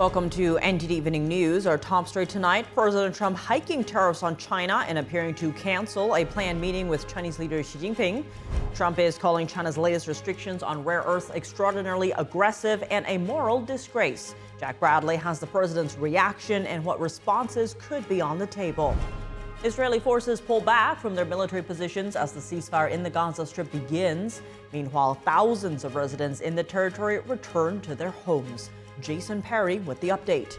Welcome to NTD Evening News. Our top story tonight, President Trump hiking tariffs on China and appearing to cancel a planned meeting with Chinese leader Xi Jinping. Trump is calling China's latest restrictions on rare earths extraordinarily aggressive and a moral disgrace. Jack Bradley has the president's reaction and what responses could be on the table. Israeli forces pull back from their military positions as the ceasefire in the Gaza Strip begins. Meanwhile, thousands of residents in the territory return to their homes. Jason Perry with the update.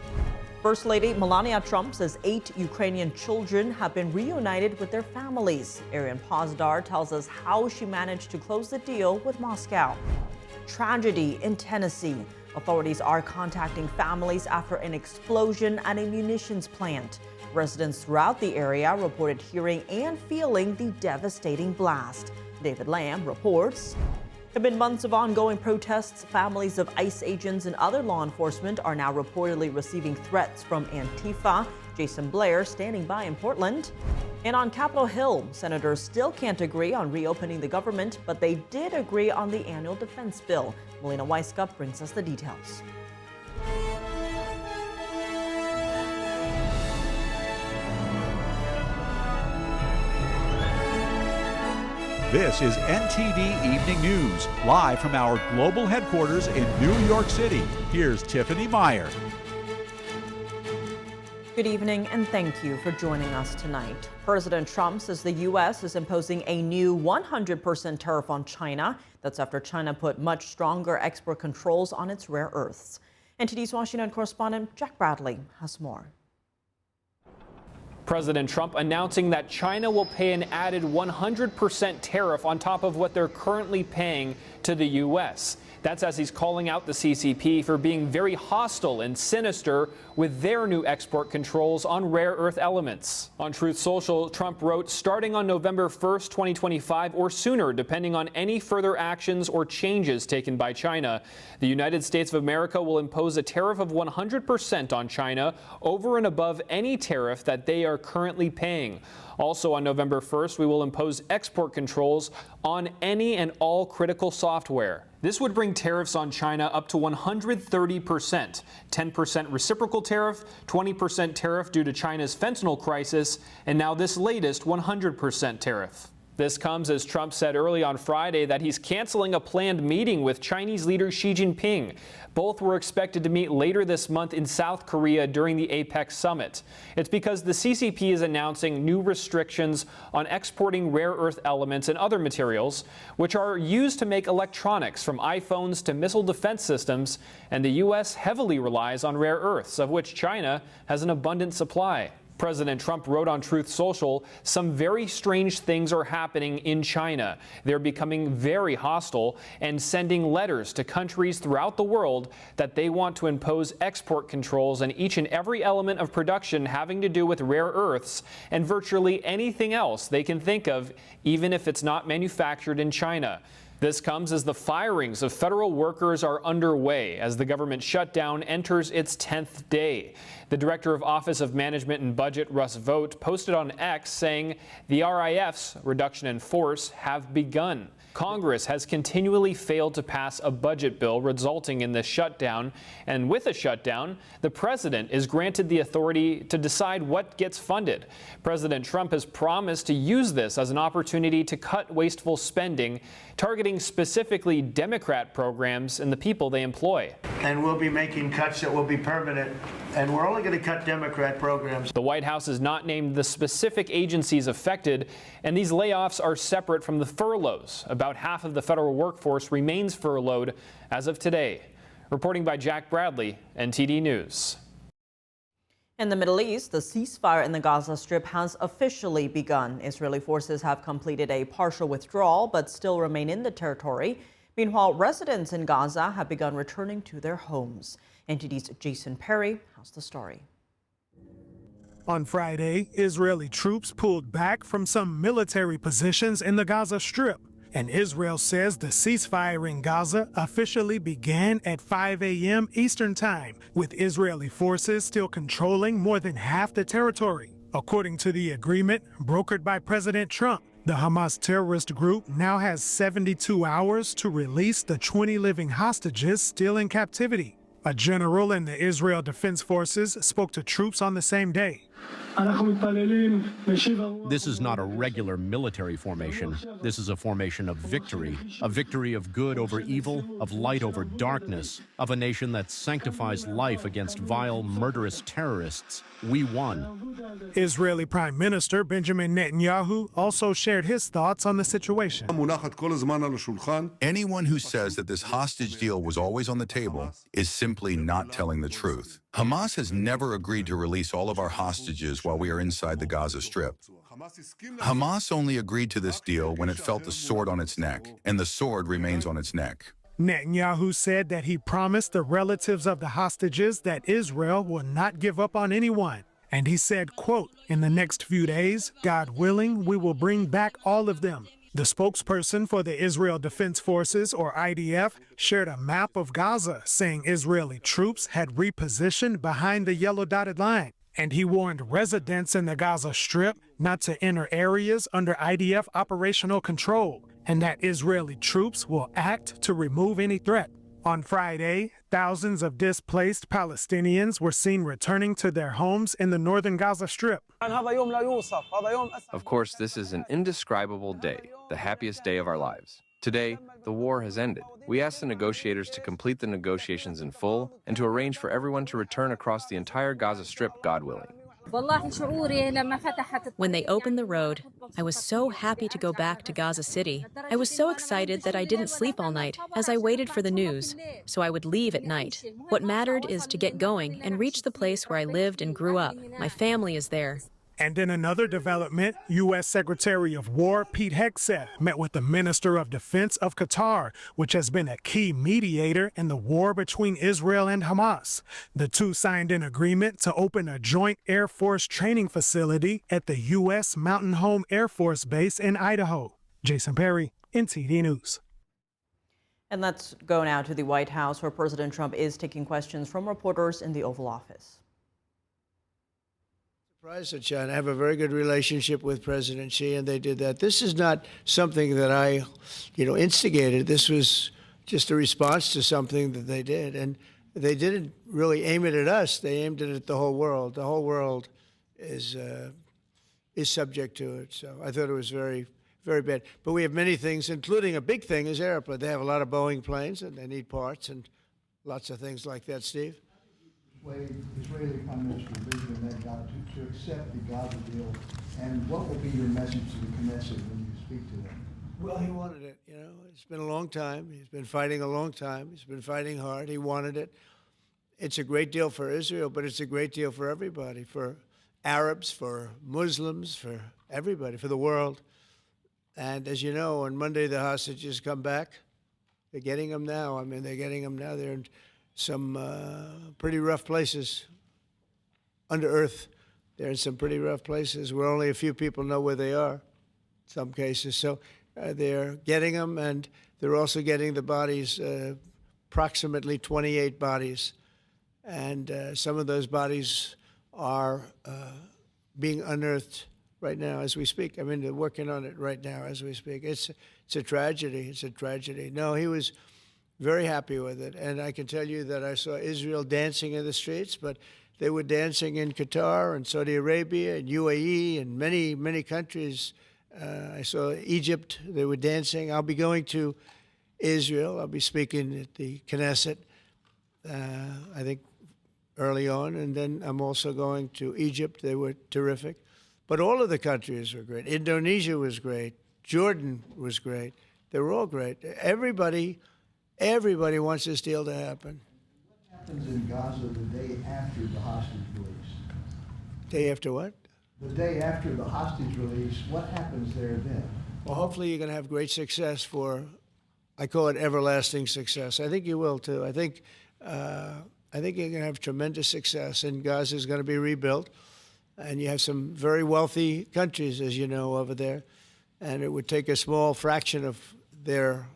First Lady Melania Trump says 8 Ukrainian children have been reunited with their families. Arian Pozdar tells us how she managed to close the deal with Moscow. Tragedy in Tennessee. Authorities are contacting families after an explosion at a munitions plant. Residents throughout the area reported hearing and feeling the devastating blast. David Lamb reports. There have been months of ongoing protests. Families of ICE agents and other law enforcement are now reportedly receiving threats from Antifa. Jason Blair standing by in Portland. And on Capitol Hill, senators still can't agree on reopening the government, but they did agree on the annual defense bill. Melina Weiskup brings us the details. This is NTD Evening News, live from our global headquarters in New York City. Here's Tiffany Meyer. Good evening and thank you for joining us tonight. President Trump says the U.S. is imposing a new 100% tariff on China. That's after China put much stronger export controls on its rare earths. NTD's Washington correspondent Jack Bradley has more. President Trump announcing that China will pay an added 100% tariff on top of what they're currently paying to the U.S. That's as he's calling out the CCP for being very hostile and sinister with their new export controls on rare earth elements. On Truth Social, Trump wrote, starting on November 1st, 2025 or sooner, depending on any further actions or changes taken by China, the United States of America will impose a tariff of 100% on China over and above any tariff that they are currently paying. Also on November 1st, we will impose export controls on any and all critical software. This would bring tariffs on China up to 130%, 10% reciprocal tariff, 20% tariff due to China's fentanyl crisis, and now this latest 100% tariff. This comes as Trump said early on Friday that he's canceling a planned meeting with Chinese leader Xi Jinping. Both were expected to meet later this month in South Korea during the APEC summit. It's because the CCP is announcing new restrictions on exporting rare earth elements and other materials, which are used to make electronics from iPhones to missile defense systems, and the U.S. heavily relies on rare earths, of which China has an abundant supply. President Trump wrote on Truth Social, some very strange things are happening in China. They're becoming very hostile and sending letters to countries throughout the world that they want to impose export controls on each and every element of production having to do with rare earths and virtually anything else they can think of, even if it's not manufactured in China. This comes as the firings of federal workers are underway as the government shutdown enters its 10th day. The Director of Office of Management and Budget, Russ Vought, posted on X saying the RIF's reduction in force have begun. Congress has continually failed to pass a budget bill resulting in this shutdown, and with a shutdown, the president is granted the authority to decide what gets funded. President Trump has promised to use this as an opportunity to cut wasteful spending, targeting specifically Democrat programs and the people they employ. And we'll be making cuts that will be permanent, and we're only going to cut Democrat programs. The White House has not named the specific agencies affected, and these layoffs are separate from the furloughs. About half of the federal workforce remains furloughed as of today. Reporting by Jack Bradley, NTD News. In the Middle East, the ceasefire in the Gaza Strip has officially begun. Israeli forces have completed a partial withdrawal but still remain in the territory. Meanwhile, residents in Gaza have begun returning to their homes. NTD's Jason Perry has the story. On Friday, Israeli troops pulled back from some military positions in the Gaza Strip, and Israel says the ceasefire in Gaza officially began at 5 a.m. Eastern Time, with Israeli forces still controlling more than half the territory. According to the agreement brokered by President Trump, the Hamas terrorist group now has 72 hours to release the 20 living hostages still in captivity. A general in the Israel Defense Forces spoke to troops on the same day. This is not a regular military formation. This is a formation of victory, a victory of good over evil, of light over darkness, of a nation that sanctifies life against vile, murderous terrorists. We won. Israeli Prime Minister Benjamin Netanyahu also shared his thoughts on the situation. Anyone who says that this hostage deal was always on the table is simply not telling the truth. Hamas has never agreed to release all of our hostages while we are inside the Gaza Strip. Hamas only agreed to this deal when it felt the sword on its neck, and the sword remains on its neck. Netanyahu said that he promised the relatives of the hostages that Israel will not give up on anyone. And he said, quote, "In the next few days, God willing, we will bring back all of them." The spokesperson for the Israel Defense Forces, or IDF, shared a map of Gaza, saying Israeli troops had repositioned behind the yellow dotted line. And he warned residents in the Gaza Strip not to enter areas under IDF operational control, and that Israeli troops will act to remove any threat. On Friday, thousands of displaced Palestinians were seen returning to their homes in the northern Gaza Strip. Of course, this is an indescribable day, the happiest day of our lives. Today, the war has ended. We ask the negotiators to complete the negotiations in full and to arrange for everyone to return across the entire Gaza Strip, God willing. When they opened the road, I was so happy to go back to Gaza City. I was so excited that I didn't sleep all night as I waited for the news, so I would leave at night. What mattered is to get going and reach the place where I lived and grew up. My family is there. And in another development, U.S. Secretary of War Pete Hegseth met with the Minister of Defense of Qatar, which has been a key mediator in the war between Israel and Hamas. The two signed an agreement to open a joint Air Force training facility at the U.S. Mountain Home Air Force Base in Idaho. Jason Perry, NTD News. And let's go now to the White House, where President Trump is taking questions from reporters in the Oval Office. Surprised at China. I have a very good relationship with President Xi, and they did that. This is not something that I, instigated. This was just a response to something that they did, and they didn't really aim it at us. They aimed it at the whole world. The whole world is subject to it. So I thought it was very, very bad. But we have many things, including a big thing is airplane. They have a lot of Boeing planes, and they need parts and lots of things like that. Steve. Israeli Prime Minister Benjamin Netanyahu to accept the Gaza deal, and what will be your message to the Knesset when you speak to them? Well, he wanted it. It's been a long time. He's been fighting a long time. He's been fighting hard. He wanted it. It's a great deal for Israel, but it's a great deal for everybody, for Arabs, for Muslims, for everybody, for the world. And as you know, on Monday the hostages come back. They're getting them now. They're getting them now. They're in some pretty rough places under earth. They're in some pretty rough places where only a few people know where they are in some cases. So they're getting them, and they're also getting the bodies, approximately 28 bodies. And some of those bodies are being unearthed right now as we speak. They're working on it right now as we speak. It's a tragedy. It's a tragedy. No, he was very happy with it. And I can tell you that I saw Israel dancing in the streets, but they were dancing in Qatar and Saudi Arabia and UAE and many, many countries. I saw Egypt. They were dancing. I'll be going to Israel. I'll be speaking at the Knesset, I think, early on. And then I'm also going to Egypt. They were terrific. But all of the countries were great. Indonesia was great. Jordan was great. They were all great. Everybody wants this deal to happen. What happens in Gaza the day after the hostage release? Day after what? The day after the hostage release, what happens there then? Well, hopefully you're going to have great success I call it everlasting success. I think you will too. I think you're going to have tremendous success, and Gaza is going to be rebuilt. And you have some very wealthy countries, as you know, over there. And it would take a small fraction of their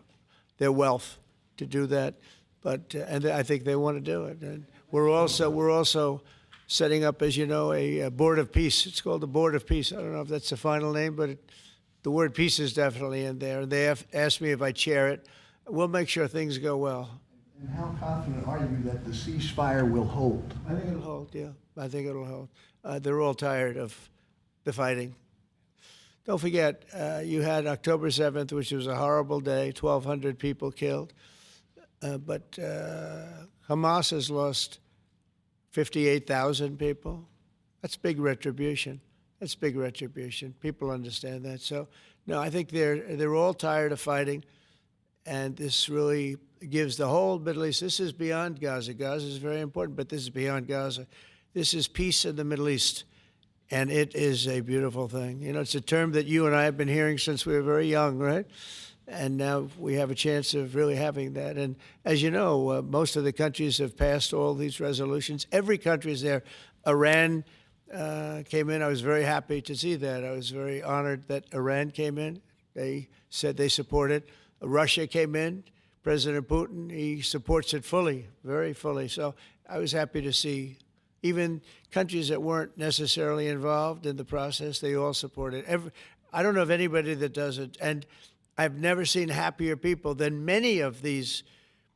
wealth to do that. But and I think they want to do it. And we're also setting up, as you know, a board of peace. It's called the Board of Peace. I don't know if that's the final name, but the word peace is definitely in there. And they have asked me if I chair it. We'll make sure things go well. And how confident are you that the ceasefire will hold? I think it'll hold, yeah. I think it'll hold. They're all tired of the fighting. Don't forget, you had October 7th, which was a horrible day, 1,200 people killed. But Hamas has lost 58,000 people. That's big retribution. That's big retribution. People understand that. So, no, I think they're all tired of fighting. And this really gives the whole Middle East, this is beyond Gaza. Gaza is very important, but this is beyond Gaza. This is peace in the Middle East. And it is a beautiful thing. You know, it's a term that you and I have been hearing since we were very young, right? And now we have a chance of really having that. And as you know, most of the countries have passed all these resolutions. Every country is there. Iran came in. I was very happy to see that. I was very honored that Iran came in. They said they support it. Russia came in. President Putin, he supports it fully, very fully. So I was happy to see even countries that weren't necessarily involved in the process, they all support it. I don't know of anybody that doesn't. And I've never seen happier people than many of these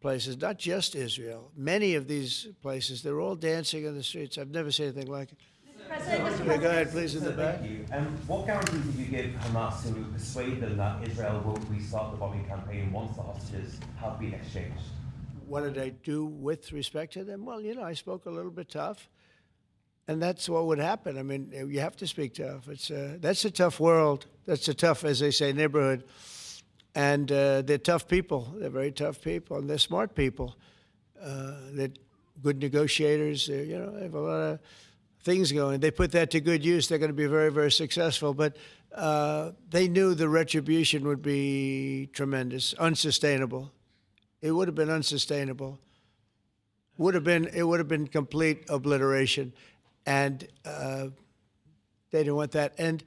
places, not just Israel, many of these places. They're all dancing in the streets. I've never seen anything like it. Yeah, go ahead, please, in the back. Thank you. What guarantees did you give Hamas to persuade them that Israel will restart the bombing campaign once the hostages have been exchanged? What did I do with respect to them? Well, you know, I spoke a little bit tough, and that's what would happen. I mean, you have to speak tough. That's a tough world. That's a tough, as they say, neighborhood. And they're tough people. They're very tough people, and they're smart people. They're good negotiators. They have a lot of things going. They put that to good use. They're going to be very, very successful. But they knew the retribution would be tremendous, unsustainable. It would have been unsustainable. It would have been complete obliteration, and they didn't want that. And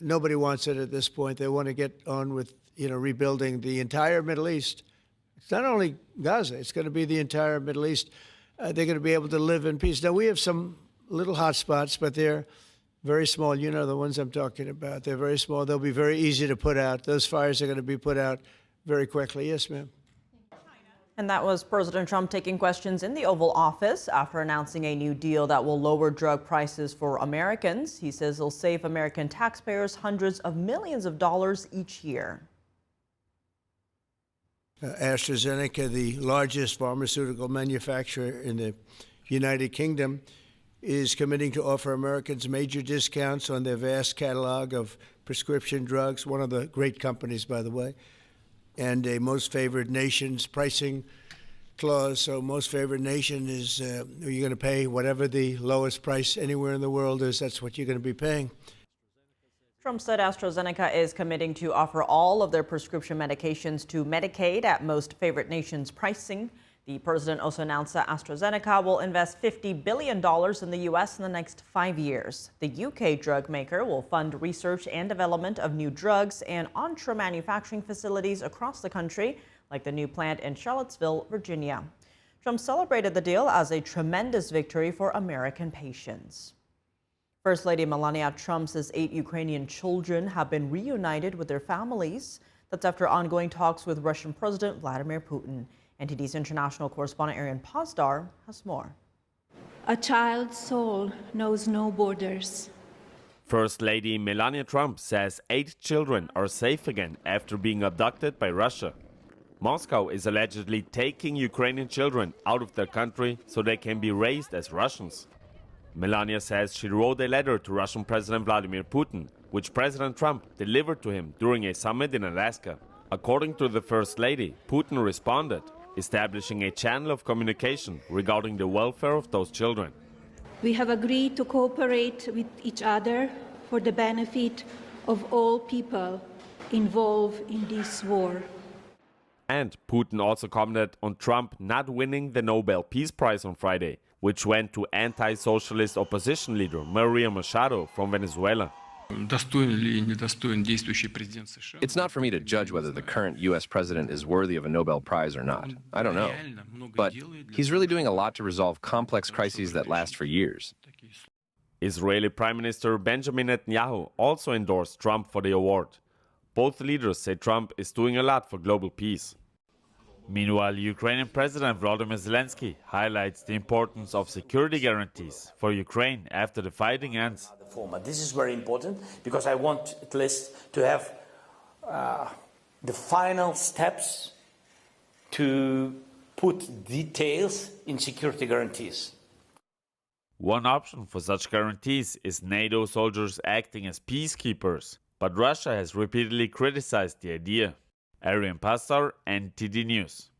nobody wants it at this point. They want to get on with rebuilding the entire Middle East. It's not only Gaza. It's going to be the entire Middle East. They're going to be able to live in peace. Now we have some little hot spots, but they're very small. You know the ones I'm talking about. They're very small. They'll be very easy to put out. Those fires are going to be put out very quickly. Yes, ma'am. And that was President Trump taking questions in the Oval Office after announcing a new deal that will lower drug prices for Americans. He says it'll save American taxpayers hundreds of millions of dollars each year. AstraZeneca, the largest pharmaceutical manufacturer in the United Kingdom, is committing to offer Americans major discounts on their vast catalog of prescription drugs, one of the great companies, by the way, and a most favored nation's pricing clause. So most favored nation is you're going to pay whatever the lowest price anywhere in the world is. That's what you're going to be paying. Trump said AstraZeneca is committing to offer all of their prescription medications to Medicaid at most favored nations pricing. The president also announced that AstraZeneca will invest $50 billion in the U.S. in the next 5 years. The UK drug maker will fund research and development of new drugs and onshore manufacturing facilities across the country, like the new plant in Charlottesville, Virginia. Trump celebrated the deal as a tremendous victory for American patients. First Lady Melania Trump says 8 Ukrainian children have been reunited with their families. That's after ongoing talks with Russian President Vladimir Putin. NTD's international correspondent Arian Pozdar has more. A child's soul knows no borders. First Lady Melania Trump says 8 children are safe again after being abducted by Russia. Moscow is allegedly taking Ukrainian children out of their country so they can be raised as Russians. Melania says she wrote a letter to Russian President Vladimir Putin, which President Trump delivered to him during a summit in Alaska. According to the First Lady, Putin responded, establishing a channel of communication regarding the welfare of those children. We have agreed to cooperate with each other for the benefit of all people involved in this war. And Putin also commented on Trump not winning the Nobel Peace Prize on Friday, which went to anti-socialist opposition leader Maria Machado from Venezuela. It's not for me to judge whether the current U.S. president is worthy of a Nobel Prize or not. I don't know. But he's really doing a lot to resolve complex crises that last for years. Israeli Prime Minister Benjamin Netanyahu also endorsed Trump for the award. Both leaders say Trump is doing a lot for global peace. Meanwhile, Ukrainian President Volodymyr Zelensky highlights the importance of security guarantees for Ukraine after the fighting ends. This is very important because I want at least to have the final steps to put details in security guarantees. One option for such guarantees is NATO soldiers acting as peacekeepers, but Russia has repeatedly criticized the idea. Arian Pastor, NTD News.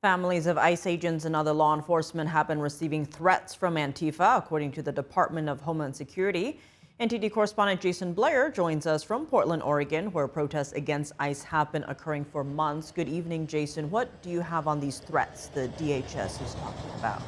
Families of ICE agents and other law enforcement have been receiving threats from Antifa, according to the Department of Homeland Security. NTD correspondent Jason Blair joins us from Portland, Oregon, where protests against ICE have been occurring for months. Good evening, Jason. What do you have on these threats the DHS is talking about?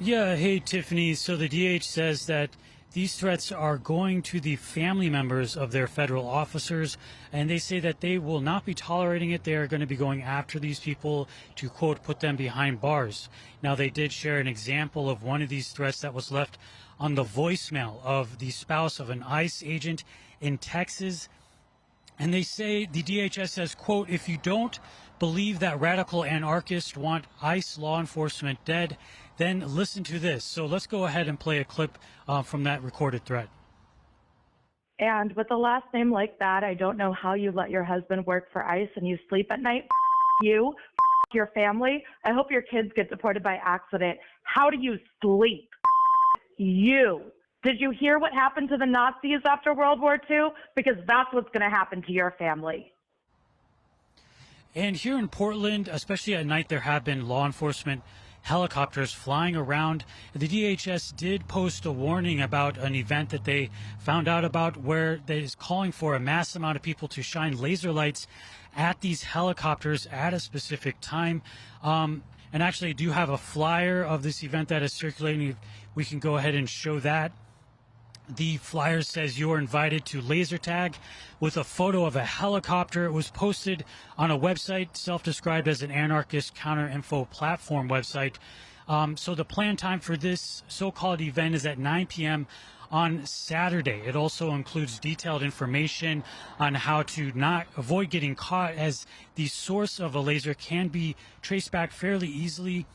Yeah, hey, Tiffany. So the DH says that these threats are going to the family members of their federal officers, and they say that they will not be tolerating it. They are going to be going after these people to, quote, put them behind bars. Now, they did share an example of one of these threats that was left on the voicemail of the spouse of an ICE agent in Texas. And they say, the DHS says, quote, if you don't believe that radical anarchists want ICE law enforcement dead, then listen to this. So let's go ahead and play a clip from that recorded threat. And with a last name like that, I don't know how you let your husband work for ICE and you sleep at night. You, your family. I hope your kids get deported by accident. How do you sleep? You. Did you hear what happened to the Nazis after World War II? Because that's what's going to happen to your family. And here in Portland, especially at night, there have been law enforcement helicopters flying around. The DHS did post a warning about an event that they found out about where they is calling for a mass amount of people to shine laser lights at these helicopters at a specific time. And actually, I do have a flyer of this event that is circulating. We can go ahead and show that. The flyer says you are invited to laser tag with a photo of a helicopter. It was posted on a website self-described as an anarchist counter-info platform website. So the planned time for this so-called event is at 9 p.m. on Saturday. It also includes detailed information on how to not avoid getting caught, as the source of a laser can be traced back fairly easily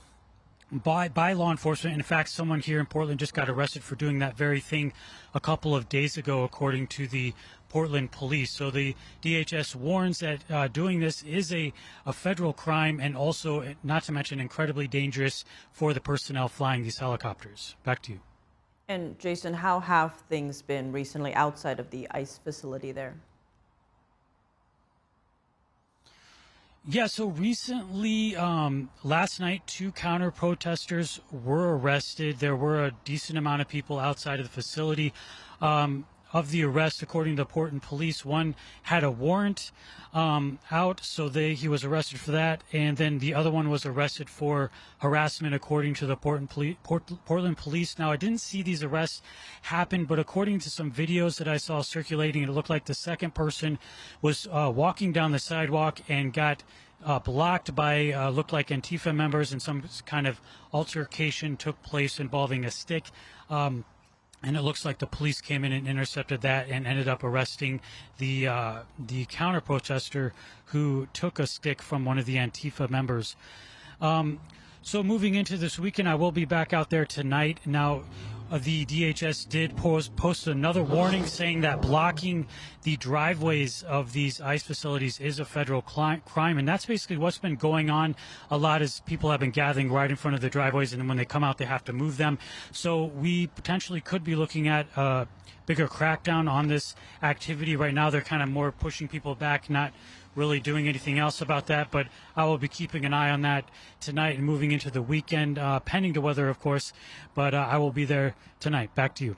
by law enforcement. In fact, someone here in Portland just got arrested for doing that very thing a couple of days ago, according to the Portland police. So the DHS warns that doing this is a federal crime, and also, not to mention, incredibly dangerous for the personnel flying these helicopters. Back to you. And Jason, how have things been recently outside of the ICE facility there? Yeah, so recently, last night, 2 counter-protesters were arrested. There were a decent amount of people outside of the facility. Of the arrest, according to the Portland police, one had a warrant out, so he was arrested for that, and then the other one was arrested for harassment, according to the Portland police. Now, I didn't see these arrests happen, but according to some videos that I saw circulating, it looked like the second person was walking down the sidewalk and got blocked by looked like Antifa members, and some kind of altercation took place involving a stick. And it looks like the police came in and intercepted that and ended up arresting the counter-protester who took a stick from one of the Antifa members. So moving into this weekend, I will be back out there tonight. Now, the DHS did post another warning saying that blocking the driveways of these ICE facilities is a federal crime, and that's basically what's been going on a lot, is people have been gathering right in front of the driveways, and then when they come out, they have to move them. So we potentially could be looking at a bigger crackdown on this activity. Right now, they're kind of more pushing people back, not really doing anything else about that, but I will be keeping an eye on that tonight and moving into the weekend, pending the weather, of course, but I will be there tonight. Back to you.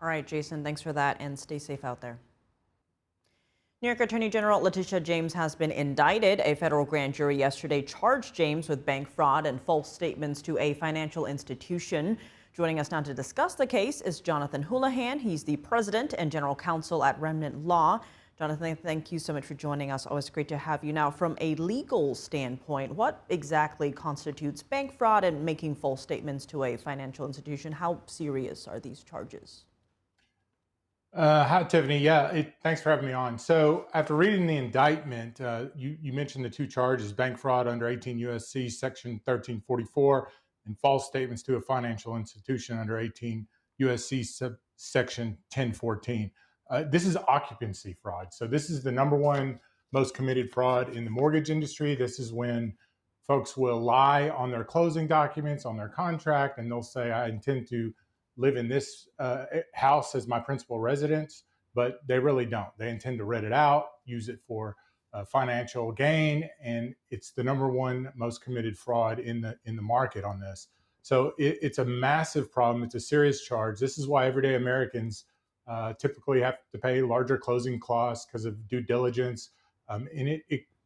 All right, Jason, thanks for that, and stay safe out there. New York Attorney General Letitia James has been indicted. A federal grand jury yesterday charged James with bank fraud and false statements to a financial institution. Joining us now to discuss the case is Jonathan Houlihan. He's the president and general counsel at Remnant Law. Jonathan, thank you so much for joining us. Always great to have you. Now, from a legal standpoint, what exactly constitutes bank fraud and making false statements to a financial institution? How serious are these charges? Hi, Tiffany. Yeah, thanks for having me on. So, after reading the indictment, you mentioned the two charges: bank fraud under 18 U.S.C. Section 1344, and false statements to a financial institution under 18 U.S.C. Section 1014. This is occupancy fraud. So, this is the number one most committed fraud in the mortgage industry. This is when folks will lie on their closing documents, on their contract, and they'll say, "I intend to live in this house as my principal residence," but they really don't. They intend to rent it out, use it for financial gain, and it's the number one most committed fraud in the market on this. So it's a massive problem. It's a serious charge. This is why everyday Americans typically have to pay larger closing costs because of due diligence, and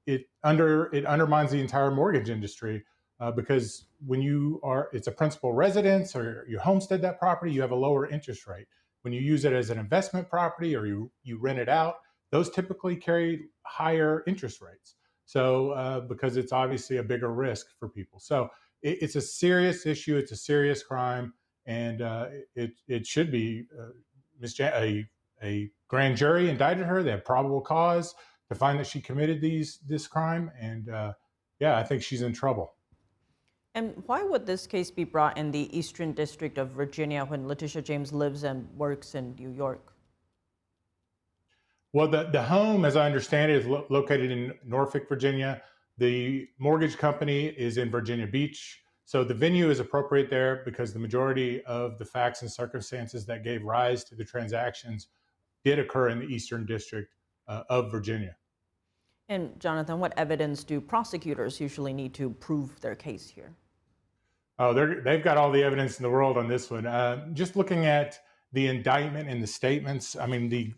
it undermines the entire mortgage industry. Because when it's a principal residence or you homestead that property, you have a lower interest rate. When you use it as an investment property or you rent it out, those typically carry higher interest rates. So because it's obviously a bigger risk for people. So it's a serious issue. It's a serious crime, and it should be a grand jury indicted her. They have probable cause to find that she committed this crime, and I think she's in trouble. And why would this case be brought in the Eastern District of Virginia when Letitia James lives and works in New York? Well, the home, as I understand it, is located in Norfolk, Virginia. The mortgage company is in Virginia Beach. So the venue is appropriate there because the majority of the facts and circumstances that gave rise to the transactions did occur in the Eastern District of Virginia. And Jonathan, what evidence do prosecutors usually need to prove their case here? Oh, they've got all the evidence in the world on this one. Just looking at the indictment and the statements, I mean, the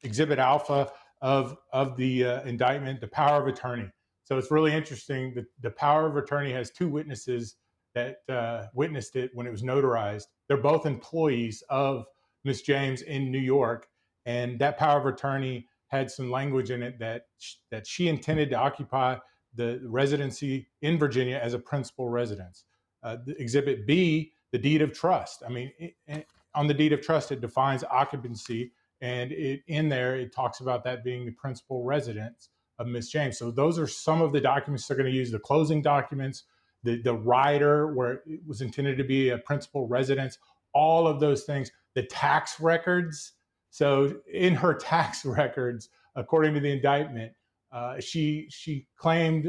exhibit alpha of the indictment, the power of attorney. So it's really interesting that the power of attorney has two witnesses that witnessed it when it was notarized. They're both employees of Ms. James in New York, and that power of attorney had some language in it that she intended to occupy the residency in Virginia as a principal residence. The Exhibit B, the deed of trust. I mean, on the deed of trust, it defines occupancy, and in there, it talks about that being the principal residence of Ms. James. So those are some of the documents they're going to use, the closing documents, the rider where it was intended to be a principal residence, all of those things, the tax records. So in her tax records, according to the indictment, she claimed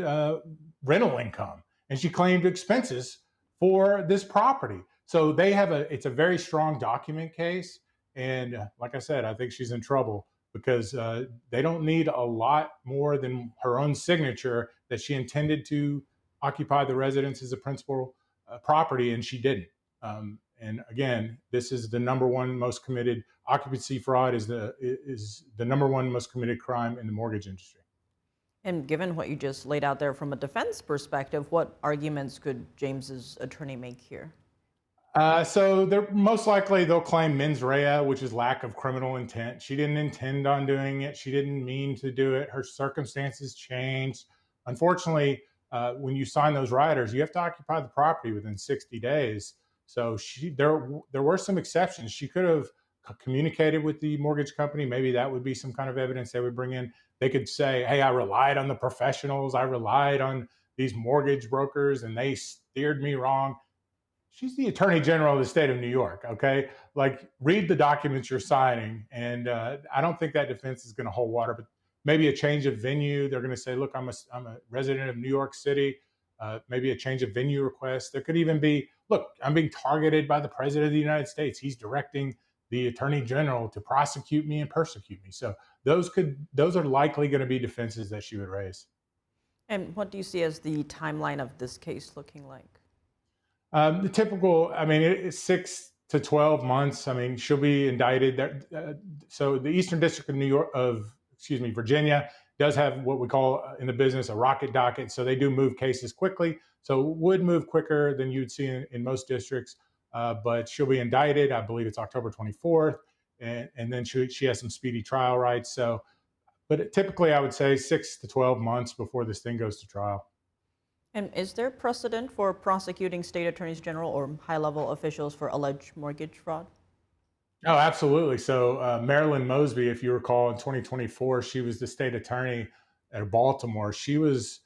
rental income and she claimed expenses for this property. So it's a very strong document case. And like I said, I think she's in trouble because they don't need a lot more than her own signature that she intended to occupy the residence as a principal property, and she didn't. And again, this is the number one most committed occupancy fraud is the number one most committed crime in the mortgage industry. And given what you just laid out there from a defense perspective, what arguments could James's attorney make here? So they're most likely they'll claim mens rea, which is lack of criminal intent. She didn't intend on doing it. She didn't mean to do it. Her circumstances changed. Unfortunately, when you sign those riders, you have to occupy the property within 60 days. So there were some exceptions. She could have communicated with the mortgage company. Maybe that would be some kind of evidence they would bring in. They could say, hey, I relied on the professionals. I relied on these mortgage brokers and they steered me wrong. She's the attorney general of the state of New York, okay? Like, read the documents you're signing. And I don't think that defense is going to hold water, but maybe a change of venue. They're going to say, look, I'm a resident of New York City. Maybe a change of venue request. There could even be, look, I'm being targeted by the president of the United States. He's directing the attorney general to prosecute me and persecute me. So those are likely going to be defenses that she would raise. And what do you see as the timeline of this case looking like? The typical, I mean, it's 6 to 12 months. I mean, she'll be indicted. So the Eastern District of Virginia does have what we call in the business a rocket docket. So they do move cases quickly. So it would move quicker than you'd see in most districts. But she'll be indicted. I believe it's October 24th. And then she has some speedy trial rights. So, but typically I would say 6 to 12 months before this thing goes to trial. And is there precedent for prosecuting state attorneys general or high-level officials for alleged mortgage fraud? Oh, absolutely. So Marilyn Mosby, if you recall, in 2024, she was the state attorney at Baltimore. She was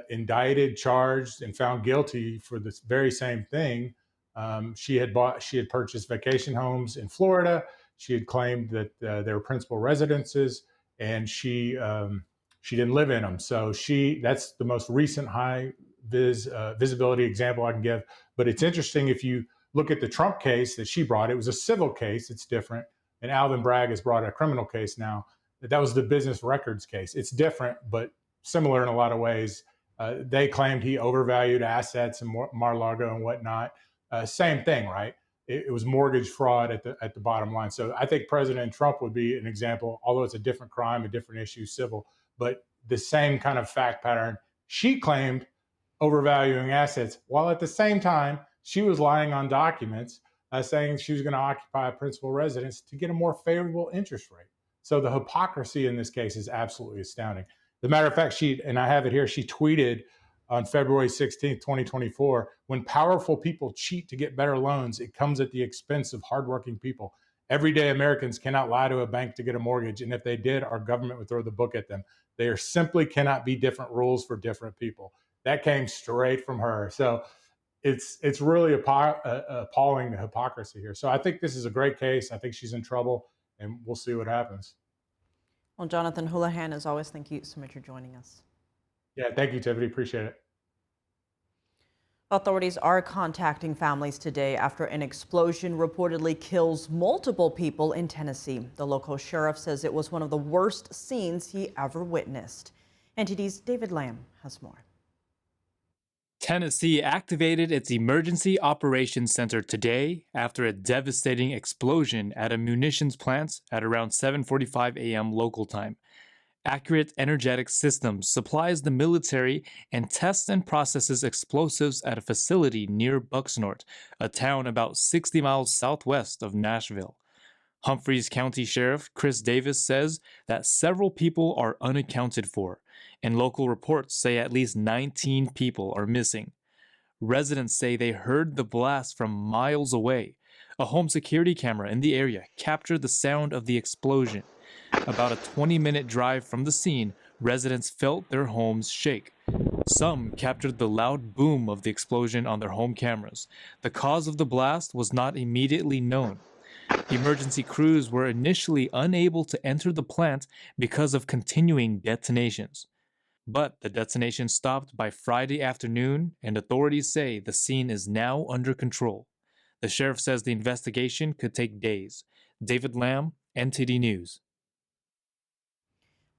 indicted, charged, and found guilty for this very same thing. She had purchased vacation homes in Florida. She had claimed that they were principal residences, and she didn't live in them. So that's the most recent high visibility example I can give. But it's interesting if you look at the Trump case that she brought. It was a civil case. It's different. And Alvin Bragg has brought a criminal case now. That was the business records case. It's different, but similar in a lot of ways. They claimed he overvalued assets in Mar-a-Lago and whatnot. Same thing, right? It was mortgage fraud at the bottom line. So I think President Trump would be an example, although it's a different crime, a different issue, civil, but the same kind of fact pattern. She claimed overvaluing assets, while at the same time, she was lying on documents saying she was going to occupy a principal residence to get a more favorable interest rate. So the hypocrisy in this case is absolutely astounding. As a matter of fact, and I have it here, she tweeted on February 16th, 2024, when powerful people cheat to get better loans, it comes at the expense of hardworking people. Everyday Americans cannot lie to a bank to get a mortgage, and if they did, our government would throw the book at them. There simply cannot be different rules for different people. That came straight from her. So it's really appalling, the hypocrisy here. So I think this is a great case. I think she's in trouble, and we'll see what happens. Well, Jonathan Houlihan, as always, thank you so much for joining us. Yeah, thank you, Tiffany. Appreciate it. Authorities are contacting families today after an explosion reportedly kills multiple people in Tennessee. The local sheriff says it was one of the worst scenes he ever witnessed. NTD's David Lamb has more. Tennessee activated its Emergency Operations Center today after a devastating explosion at a munitions plant at around 7:45 a.m. local time. Accurate Energetic Systems supplies the military and tests and processes explosives at a facility near Bucksnort, a town about 60 miles southwest of Nashville. Humphreys County Sheriff Chris Davis says that several people are unaccounted for, and local reports say at least 19 people are missing. Residents say they heard the blast from miles away. A home security camera in the area captured the sound of the explosion. About a 20-minute drive from the scene, residents felt their homes shake. Some captured the loud boom of the explosion on their home cameras. The cause of the blast was not immediately known. Emergency crews were initially unable to enter the plant because of continuing detonations. But the detonation stopped by Friday afternoon, and authorities say the scene is now under control. The sheriff says the investigation could take days. David Lamb, NTD News.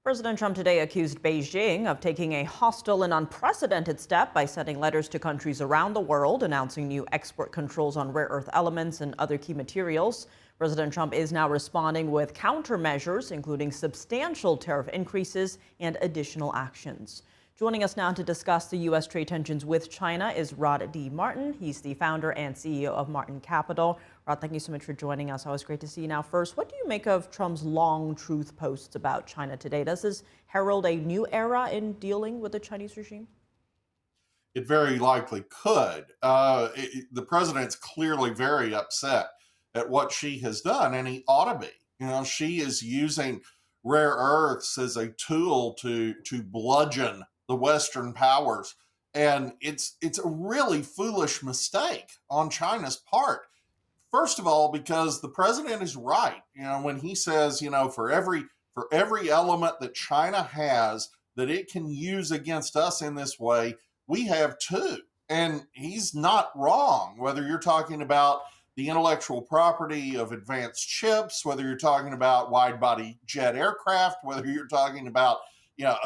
President Trump today accused Beijing of taking a hostile and unprecedented step by sending letters to countries around the world announcing new export controls on rare earth elements and other key materials. President Trump is now responding with countermeasures, including substantial tariff increases and additional actions. Joining us now to discuss the U.S. trade tensions with China is Rod D. Martin. He's the founder and CEO of Martin Capital. Rod, thank you so much for joining us. Always great to see you. Now, first, what do you make of Trump's long truth posts about China today? Does this herald a new era in dealing with the Chinese regime? It very likely could. The president's clearly very upset at what she has done, and he ought to be. You know, she is using rare earths as a tool to bludgeon the Western powers. And it's a really foolish mistake on China's part. First of all, because the president is right. You know, when he says, you know, for every element that China has that it can use against us in this way, we have two. And he's not wrong, whether you're talking about the intellectual property of advanced chips, whether you're talking about wide-body jet aircraft, whether you're talking about, you know,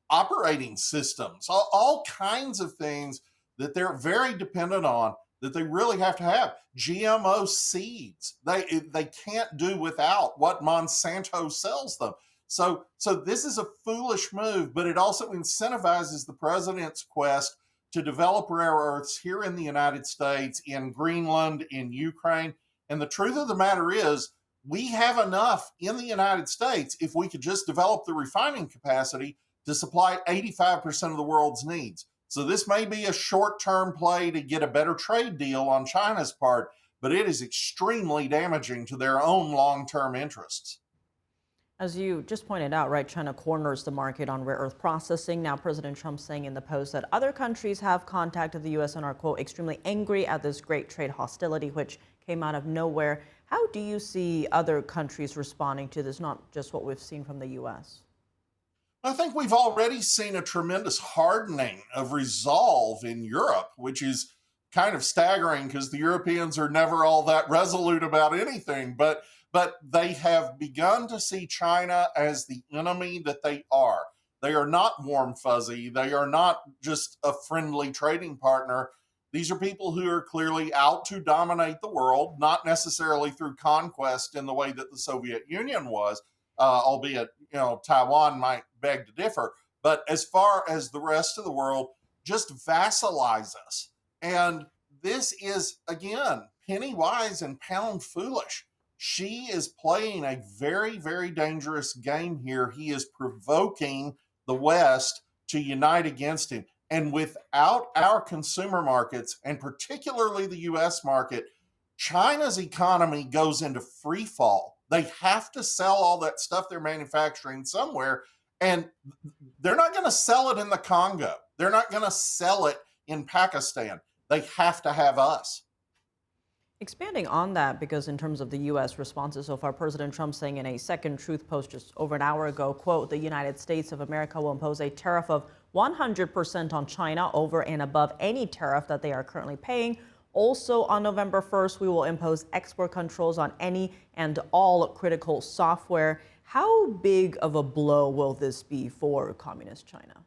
operating systems, all kinds of things that they're very dependent on, that they really have to have. GMO seeds, they can't do without what Monsanto sells them. So this is a foolish move, but it also incentivizes the president's quest to develop rare earths here in the United States, in Greenland, in Ukraine. And the truth of the matter is, we have enough in the United States if we could just develop the refining capacity to supply 85% of the world's needs. So this may be a short-term play to get a better trade deal on China's part, but it is extremely damaging to their own long-term interests. As you just pointed out, right, China corners the market on rare earth processing. Now, President Trump saying in the Post that other countries have contacted the U.S. and are, quote, extremely angry at this great trade hostility, which came out of nowhere. How do you see other countries responding to this, not just what we've seen from the U.S.? I think we've already seen a tremendous hardening of resolve in Europe, which is kind of staggering because the Europeans are never all that resolute about anything. But they have begun to see China as the enemy that they are. They are not warm fuzzy. They are not just a friendly trading partner. These are people who are clearly out to dominate the world, not necessarily through conquest in the way that the Soviet Union was, albeit, Taiwan might beg to differ. But as far as the rest of the world, just vassalize us. And this is, again, penny wise and pound foolish. She is playing a very, very dangerous game here. He is provoking the West to unite against him. And without our consumer markets, and particularly the U.S. market, China's economy goes into free fall. They have to sell all that stuff they're manufacturing somewhere, and they're not going to sell it in the Congo. They're not going to sell it in Pakistan. They have to have us. Expanding on that, because in terms of the U.S. responses so far, President Trump saying in a second truth post just over an hour ago, quote, the United States of America will impose a tariff of 100% on China over and above any tariff that they are currently paying. Also, on November 1st, we will impose export controls on any and all critical software. How big of a blow will this be for communist China?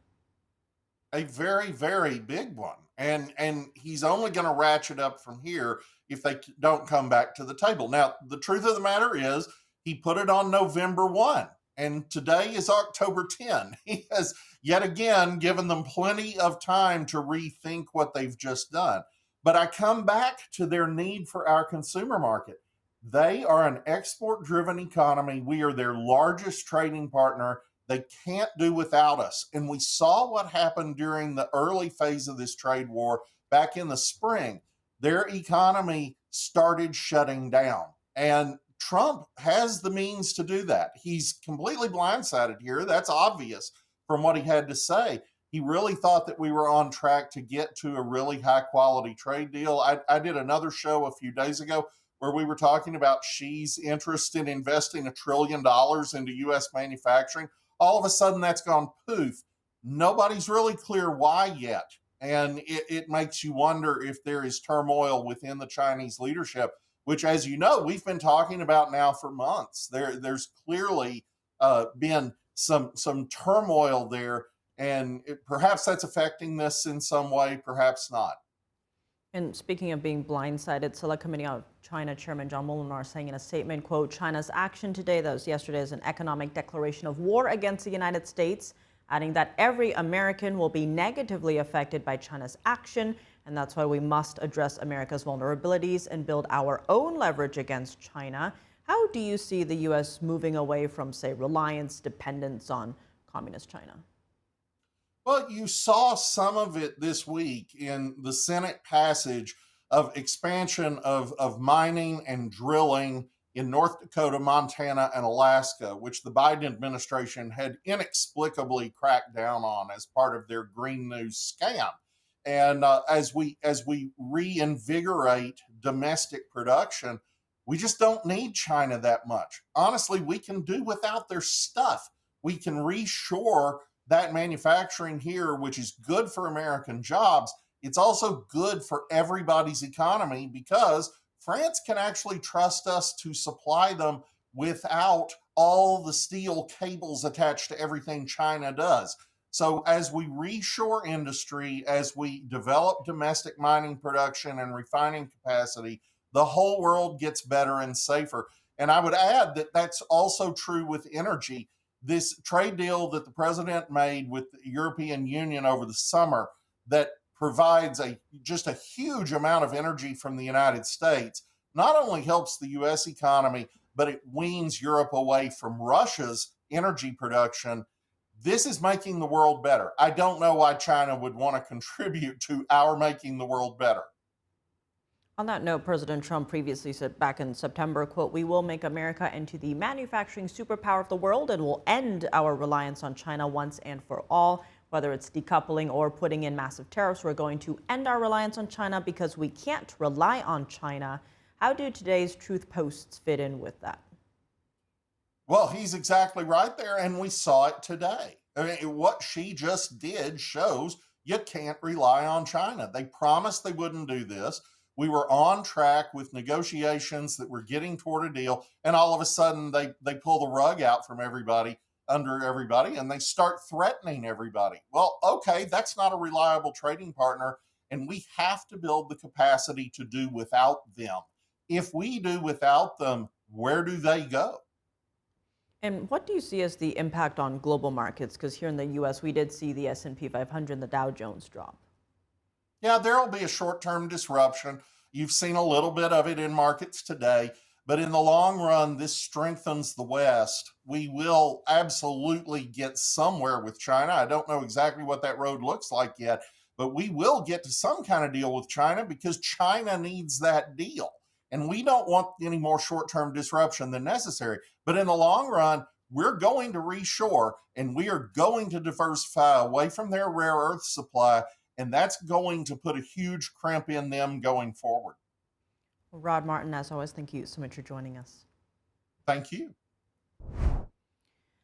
A very, very big one. And he's only going to ratchet up from here if they don't come back to the table. Now, the truth of the matter is he put it on November 1, and today is October 10. He has yet again given them plenty of time to rethink what they've just done. But I come back to their need for our consumer market. They are an export-driven economy. We are their largest trading partner. They can't do without us. And we saw what happened during the early phase of this trade war back in the spring. Their economy started shutting down. And Trump has the means to do that. He's completely blindsided here. That's obvious from what he had to say. He really thought that we were on track to get to a really high-quality trade deal. I did another show a few days ago where we were talking about Xi's interest in investing $1 trillion into U.S. manufacturing. All of a sudden, that's gone poof. Nobody's really clear why yet. And it makes you wonder if there is turmoil within the Chinese leadership, which, as you know, we've been talking about now for months. There's clearly been some turmoil there, and perhaps that's affecting this in some way, perhaps not. And speaking of being blindsided, Select Committee on China Chairman John Molinar saying in a statement, quote, China's action today, that was yesterday, is an economic declaration of war against the United States, adding that every American will be negatively affected by China's action, and that's why we must address America's vulnerabilities and build our own leverage against China. How do you see the U.S. moving away from, say, reliance, dependence on communist China? Well, you saw some of it this week in the Senate passage of expansion of mining and drilling in North Dakota, Montana, and Alaska, which the Biden administration had inexplicably cracked down on as part of their Green News scam. And as we reinvigorate domestic production, we just don't need China that much. Honestly, we can do without their stuff. We can reshore that manufacturing here, which is good for American jobs. It's also good for everybody's economy because France can actually trust us to supply them without all the steel cables attached to everything China does. So as we reshore industry, as we develop domestic mining production and refining capacity, the whole world gets better and safer. And I would add that that's also true with energy. This trade deal that the president made with the European Union over the summer that provides just a huge amount of energy from the United States not only helps the U.S. economy, but it weans Europe away from Russia's energy production. This is making the world better. I don't know why China would want to contribute to our making the world better. On that note, President Trump previously said back in September, quote, "We will make America into the manufacturing superpower of the world and will end our reliance on China once and for all. Whether it's decoupling or putting in massive tariffs, we're going to end our reliance on China because we can't rely on China." How do today's truth posts fit in with that? Well, he's exactly right there, and we saw it today. I mean, what she just did shows you can't rely on China. They promised they wouldn't do this. We were on track with negotiations that were getting toward a deal, and all of a sudden they pull the rug out from under everybody, and they start threatening everybody. Well, okay, that's not a reliable trading partner, and we have to build the capacity to do without them. If we do without them, where do they go? And what do you see as the impact on global markets? Because here in the U.S., we did see the S&P 500 and the Dow Jones drop. Yeah, there will be a short-term disruption. You've seen a little bit of it in markets today, but in the long run, this strengthens the West. We will absolutely get somewhere with China. I don't know exactly what that road looks like yet, but we will get to some kind of deal with China because China needs that deal. And we don't want any more short-term disruption than necessary. But in the long run, we're going to reshore and we are going to diversify away from their rare earth supply. And that's going to put a huge crimp in them going forward. Rod Martin, as always, thank you so much for joining us. Thank you.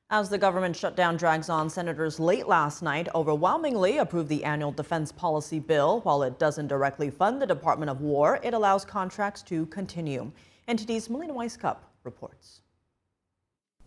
As the government shutdown drags on, senators late last night overwhelmingly approved the annual defense policy bill. While it doesn't directly fund the Department of War, it allows contracts to continue. NTD's Melina Weiskup reports.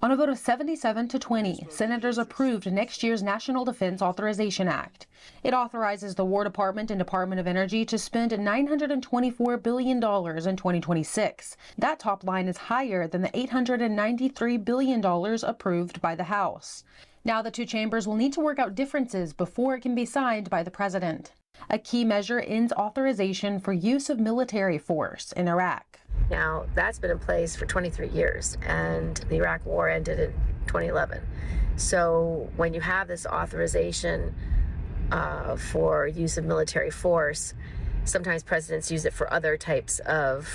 On a vote of 77 to 20, senators approved next year's National Defense Authorization Act. It authorizes the War Department and Department of Energy to spend $924 billion in 2026. That top line is higher than the $893 billion approved by the House. Now the two chambers will need to work out differences before it can be signed by the president. A key measure ends authorization for use of military force in Iraq. Now, that's been in place for 23 years, and the Iraq War ended in 2011. So when you have this authorization for use of military force, sometimes presidents use it for other types of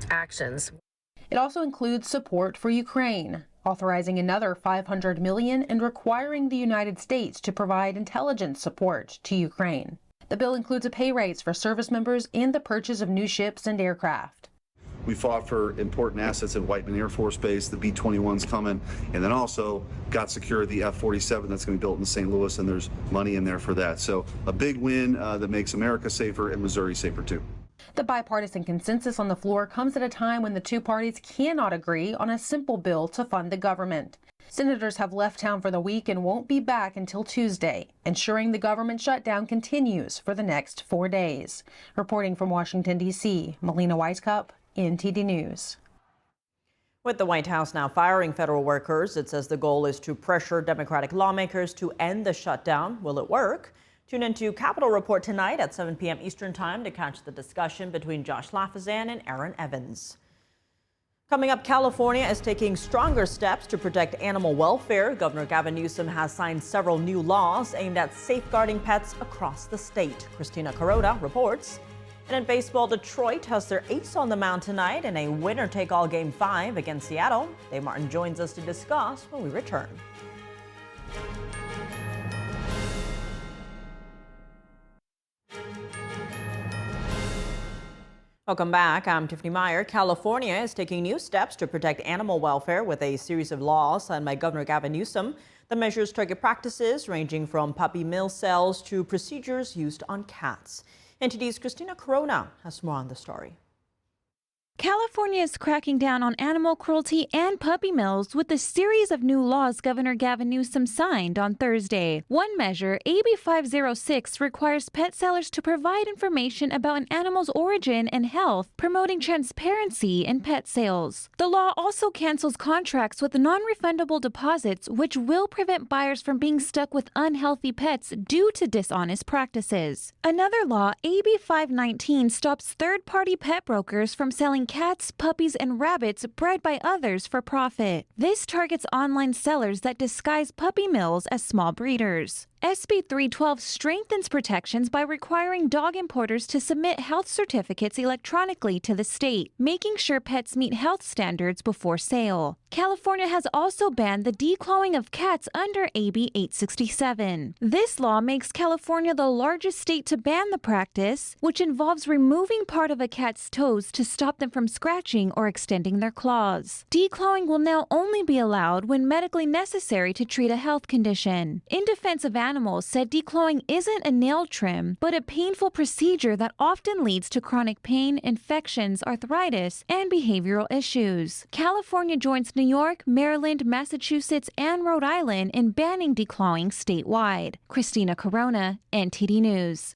actions. It also includes support for Ukraine, authorizing another $500 million and requiring the United States to provide intelligence support to Ukraine. The bill includes a pay raise for service members and the purchase of new ships and aircraft. We fought for important assets at Whiteman Air Force Base. The B-21's coming, and then also got secured the F-47 that's going to be built in St. Louis, and there's money in there for that. So a big win that makes America safer and Missouri safer too. The bipartisan consensus on the floor comes at a time when the two parties cannot agree on a simple bill to fund the government. Senators have left town for the week and won't be back until Tuesday, ensuring the government shutdown continues for the next 4 days. Reporting from Washington, D.C., Melina Weiskup, NTD News. With the White House now firing federal workers, it says the goal is to pressure Democratic lawmakers to end the shutdown. Will it work? Tune into Capitol Report tonight at 7 p.m. Eastern Time to catch the discussion between Josh Lafazan and Aaron Evans. Coming up, California is taking stronger steps to protect animal welfare. Governor Gavin Newsom has signed several new laws aimed at safeguarding pets across the state. Christina Corona reports. And in baseball, Detroit has their ace on the mound tonight in a winner-take-all Game 5 against Seattle. Dave Martin joins us to discuss when we return. Welcome back. I'm Tiffany Meyer. California is taking new steps to protect animal welfare with a series of laws signed by Governor Gavin Newsom. The measures target practices ranging from puppy mill cells to procedures used on cats. NTD's Christina Corona has more on the story. California is cracking down on animal cruelty and puppy mills with a series of new laws Governor Gavin Newsom signed on Thursday. One measure, AB 506, requires pet sellers to provide information about an animal's origin and health, promoting transparency in pet sales. The law also cancels contracts with non-refundable deposits, which will prevent buyers from being stuck with unhealthy pets due to dishonest practices. Another law, AB 519, stops third-party pet brokers from selling cats, puppies, and rabbits bred by others for profit. This targets online sellers that disguise puppy mills as small breeders. SB 312 strengthens protections by requiring dog importers to submit health certificates electronically to the state, making sure pets meet health standards before sale. California has also banned the declawing of cats under AB 867. This law makes California the largest state to ban the practice, which involves removing part of a cat's toes to stop them from scratching or extending their claws. Declawing will now only be allowed when medically necessary to treat a health condition. In Defense of Animals said declawing isn't a nail trim, but a painful procedure that often leads to chronic pain, infections, arthritis, and behavioral issues. California joins New York, Maryland, Massachusetts, and Rhode Island in banning declawing statewide. Christina Corona, NTD News.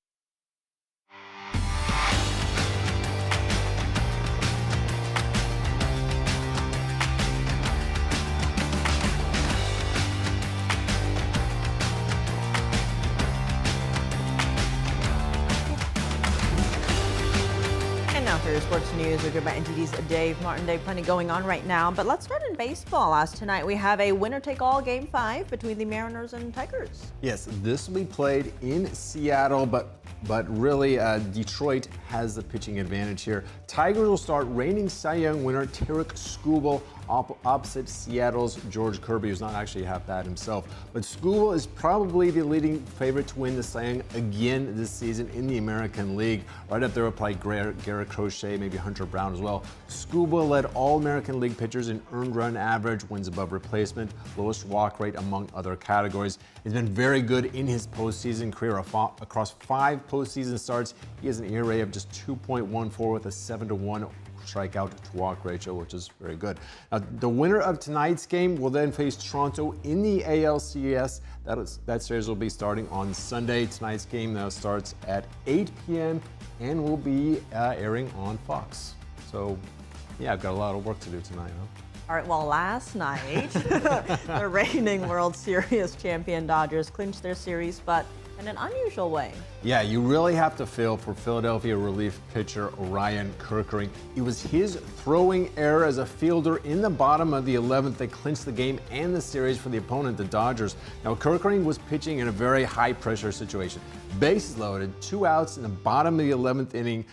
Now for your sports news, we're joined by NTD's Dave Martin. Dave, plenty going on right now, but let's start in baseball. As tonight we have a winner-take-all Game 5 between the Mariners and Tigers. Yes, this will be played in Seattle, but really Detroit has the pitching advantage here. Tigers will start reigning Cy Young winner Tarek Skubal opposite Seattle's George Kirby, who's not actually half bad himself. But Skubal is probably the leading favorite to win the Cy Young again this season in the American League. Right up there with probably Garrett Crochet, maybe Hunter Brown as well. Skubal led all American League pitchers in earned run average, wins above replacement, lowest walk rate among other categories. He's been very good in his postseason career. Across 5 postseason starts, he has an ERA of just 2.14 with a 7-to-1 strikeout to walk ratio, which is very good. Now, the winner of tonight's game will then face Toronto in the ALCS. That series will be starting on Sunday. Tonight's game now starts at 8 p.m. and will be airing on Fox. So, yeah, I've got a lot of work to do tonight, huh? All right, well, last night, the reigning World Series champion Dodgers clinched their series, but in an unusual way. Yeah, you really have to feel for Philadelphia relief pitcher Ryan Kerkering. It was his throwing error as a fielder in the bottom of the 11th that clinched the game and the series for the opponent, the Dodgers. Now, Kerkering was pitching in a very high-pressure situation. Bases loaded, 2 outs in the bottom of the 11th inning.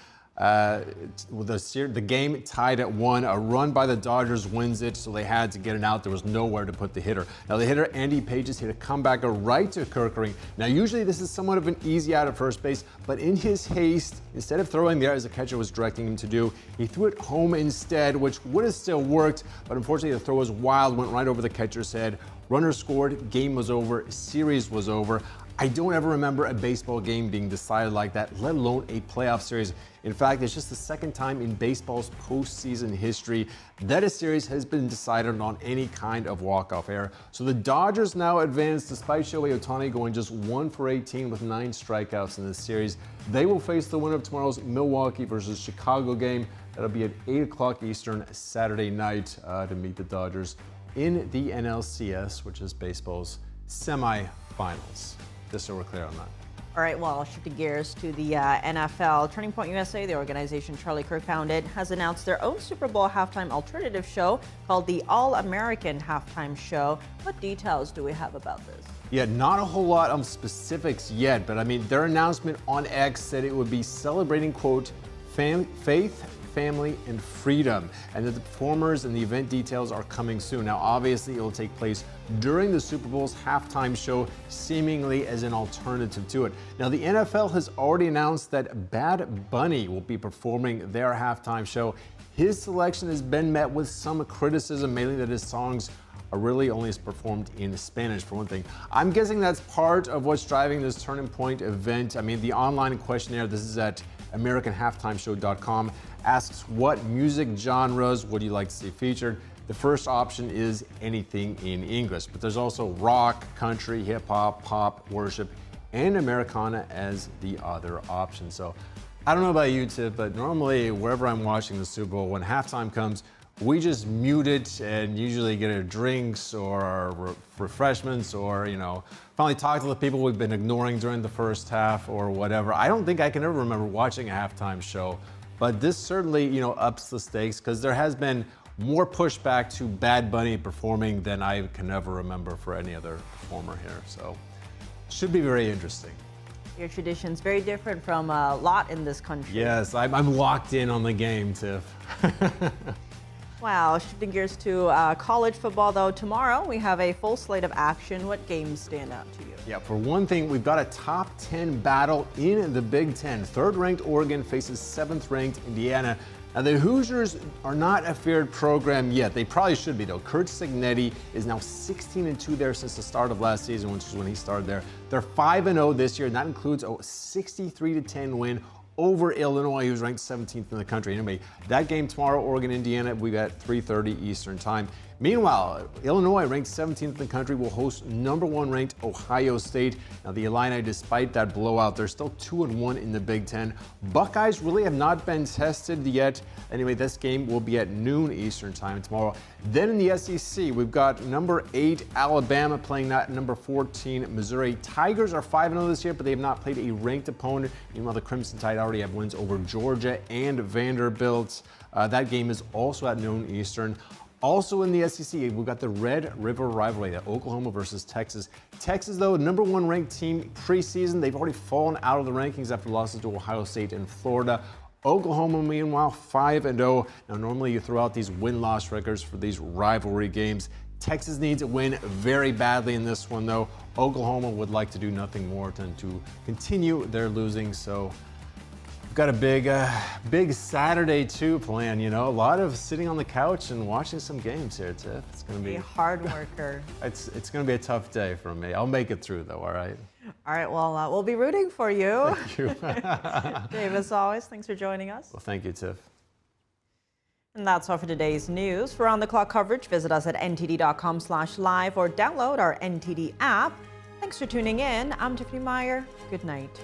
With the game tied at 1, a run by the Dodgers wins it, so they had to get it out. There was nowhere to put the hitter. Now the hitter, Andy Pages, hit a comebacker right to Kerkering. Now usually this is somewhat of an easy out at first base, but in his haste, instead of throwing there as the catcher was directing him to do, he threw it home instead, which would have still worked, but unfortunately the throw was wild, went right over the catcher's head. Runner scored, game was over, series was over. I don't ever remember a baseball game being decided like that, let alone a playoff series. In fact, it's just the second time in baseball's postseason history that a series has been decided on any kind of walk-off error. So the Dodgers now advance despite Shohei Ohtani going just 1 for 18 with 9 strikeouts in this series. They will face the winner of tomorrow's Milwaukee versus Chicago game. That'll be at 8 o'clock Eastern Saturday night to meet the Dodgers in the NLCS, which is baseball's semifinals. Just so we're clear on that. All right, well, shifting gears to the NFL. Turning Point USA, the organization Charlie Kirk founded, has announced their own Super Bowl halftime alternative show called the All-American Halftime Show. What details do we have about this? Yeah, not a whole lot of specifics yet, but I mean, their announcement on X said it would be celebrating, quote, faith, family, and freedom, and that the performers and the event details are coming soon. Now, obviously, it will take place during the Super Bowl's halftime show, seemingly as an alternative to it. Now, the NFL has already announced that Bad Bunny will be performing their halftime show. His selection has been met with some criticism, mainly that his songs are really only performed in Spanish, for one thing. I'm guessing that's part of what's driving this Turning Point event. I mean, the online questionnaire, this is at AmericanHalftimeShow.com, asks what music genres would you like to see featured. The first option is anything in English, but there's also rock, country, hip hop, pop, worship, and Americana as the other option. So I don't know about you, Tip, but normally wherever I'm watching the Super Bowl, when halftime comes, we just mute it and usually get our drinks or our refreshments or, finally talk to the people we've been ignoring during the first half or whatever. I don't think I can ever remember watching a halftime show, but this certainly, ups the stakes because there has been more pushback to Bad Bunny performing than I can ever remember for any other performer here. So Should be very interesting. Your tradition's very different from a lot in this country. Yes, I'm locked in on the game, Tiff. Wow, shifting gears to college football, though. Tomorrow, we have a full slate of action. What games stand out to you? Yeah, for one thing, we've got a top 10 battle in the Big Ten. Third-ranked Oregon faces seventh-ranked Indiana. Now, the Hoosiers are not a feared program yet. They probably should be, though. Kurt Cignetti is now 16-2 there since the start of last season, which is when he started there. They're 5-0 this year, and that includes a 63-10 win over Illinois, who's ranked 17th in the country. Anyway, that game tomorrow, Oregon, Indiana, we got 3:30 Eastern time. Meanwhile, Illinois, ranked 17th in the country, will host #1 ranked Ohio State. Now, the Illini, despite that blowout, they're still 2-1 in the Big Ten. Buckeyes really have not been tested yet. Anyway, this game will be at noon Eastern time tomorrow. Then in the SEC, we've got #8 Alabama playing #14 Missouri. Tigers are 5-0 this year, but they have not played a ranked opponent. Meanwhile, the Crimson Tide already have wins over Georgia and Vanderbilt. That game is also at noon Eastern. Also in the SEC, we've got the Red River rivalry, the Oklahoma versus Texas. Texas, though, #1 ranked team preseason. They've already fallen out of the rankings after losses to Ohio State and Florida. Oklahoma, meanwhile, 5-0. Now, normally you throw out these win-loss records for these rivalry games. Texas needs a win very badly in this one, though. Oklahoma would like to do nothing more than to continue their losing, so we've got a big Saturday, too, planned. You know, a lot of sitting on the couch and watching some games here, Tiff. It's going to be a hard worker. It's going to be a tough day for me. I'll make it through, though, all right? All right, well, we'll be rooting for you. Thank you. Dave, as always, thanks for joining us. Well, thank you, Tiff. And that's all for today's news. For on-the-clock coverage, visit us at ntd.com/live or download our NTD app. Thanks for tuning in. I'm Tiffany Meyer. Good night.